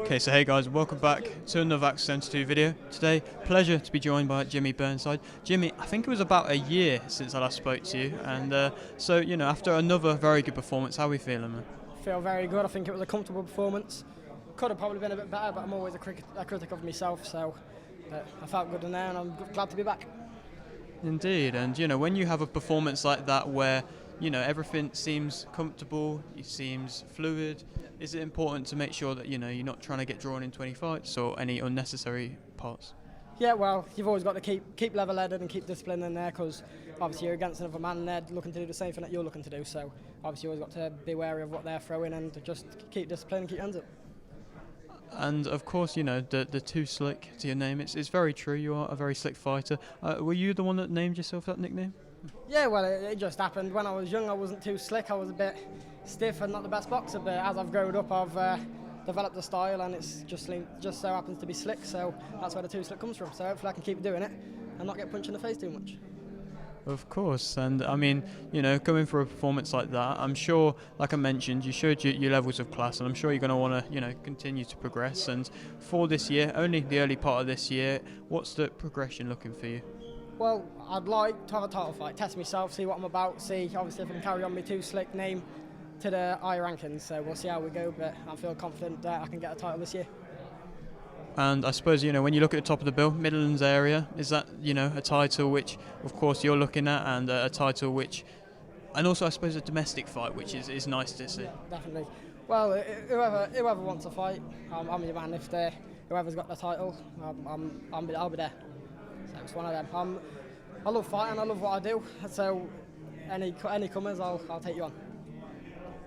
Okay, so hey guys, welcome back to another Access 2 video. Today, pleasure to be joined by Jimmy Burnside. Jimmy, I think it was about a year since I last spoke to you, and so, after another very good performance, how are we feeling, man? Feel very good. I think it was a comfortable performance. Could have probably been a bit better, but I'm always a critic of myself, so I felt good in there and I'm glad to be back. Indeed, and when you have a performance like that where everything seems comfortable, it seems fluid, is it important to make sure that you're not trying to get drawn into any fights or any unnecessary parts? Yeah, well, you've always got to keep level-headed and keep discipline in there, because obviously you're against another man and they're looking to do the same thing that you're looking to do, so obviously you've always got to be wary of what they're throwing and just keep discipline and keep your hands up. And of course, the too slick to your name, it's very true, you are a very slick fighter. Were you the one that named yourself that nickname? Yeah, well, it just happened. When I was young, I wasn't too slick. I was a bit stiff and not the best boxer, but as I've grown up, I've developed a style, and it's just so happens to be slick, so that's where the too slick comes from. So hopefully I can keep doing it and not get punched in the face too much. Of course, and I mean, coming for a performance like that, I'm sure, like I mentioned, you showed your levels of class, and I'm sure you're going to want to, continue to progress. And for this year, only the early part of this year, what's the progression looking for you? Well, I'd like to have a title fight, test myself, see what I'm about, see obviously if I can carry on my too slick name to the higher rankings. So we'll see how we go, but I feel confident that I can get a title this year. And I suppose, when you look at the top of the bill, Midlands area, is that, a title which, of course, you're looking at, and a title which, and also, I suppose, a domestic fight, which is nice to see. Yeah, definitely. Well, whoever wants to fight, I'm your man. If whoever's got the title, I'll be there. So it's one of them. I love fighting, I love what I do, so any comers, I'll take you on.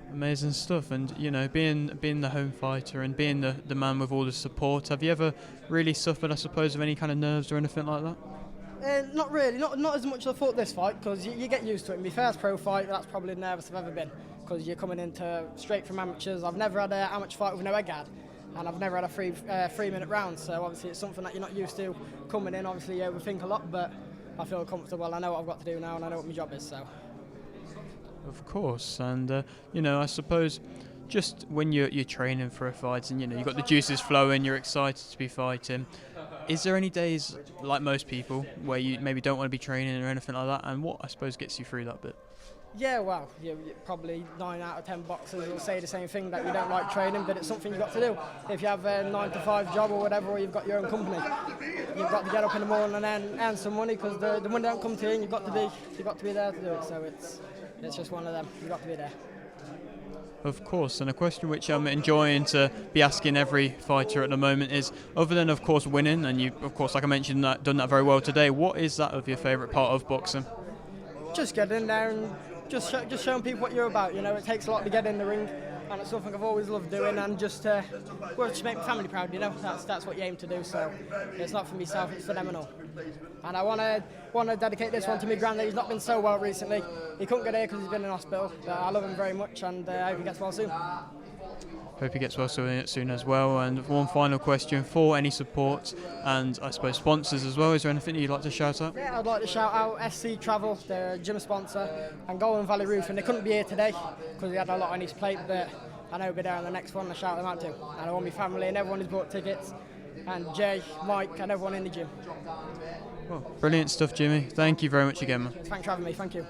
Amazing stuff, and being the home fighter and being the man with all the support, have you ever really suffered, I suppose, of any kind of nerves or anything like that? Not really, not as much as I thought this fight, because you get used to it. My first pro fight, that's probably the nervous I've ever been, because you're coming into straight from amateurs. I've never had an amateur fight with no egg guard, and I've never had a 3-minute round, so obviously it's something that you're not used to coming in. Obviously you overthink a lot, but I feel comfortable. I know what I've got to do now, and I know what my job is. So. Of course, and I suppose just when you're training for a fight, and you've got the juices flowing, you're excited to be fighting. Is there any days, like most people, where you maybe don't want to be training or anything like that? And what I suppose gets you through that bit? Yeah, well, probably 9 out of 10 boxers will say the same thing, that you don't like training, but it's something you've got to do. If you have a 9-to-5 job or whatever, or you've got your own company, you've got to get up in the morning and earn some money, because the money don't come to you, and you've got to be there to do it. So it's just one of them. You've got to be there. Of course, and a question which I'm enjoying to be asking every fighter at the moment is, other than, of course, winning, and you, of course, like I mentioned, done that very well today, what is that of your favourite part of boxing? Just get in there and just showing people what you're about. It takes a lot to get in the ring, and it's something I've always loved doing, and just make my family proud. That's what you aim to do. So it's not for myself, it's for them and all. And I want to dedicate this one to my granddad. He's not been so well recently. He couldn't get here because he's been in hospital. But I love him very much, and I hope he gets well soon. Hope he gets well soon as well. And one final question, for any support and I suppose sponsors as well, is there anything you'd like to shout out? Yeah, I'd like to shout out SC Travel, their gym sponsor, and Golden Valley Roof. And they couldn't be here today because he had a lot on his plate, but I know he'll be there on the next one. I shout them out too. And I want my family and everyone who's bought tickets, and Jay, Mike, and everyone in the gym. Well, brilliant stuff, Jimmy. Thank you very much again, man. Thanks for having me. Thank you.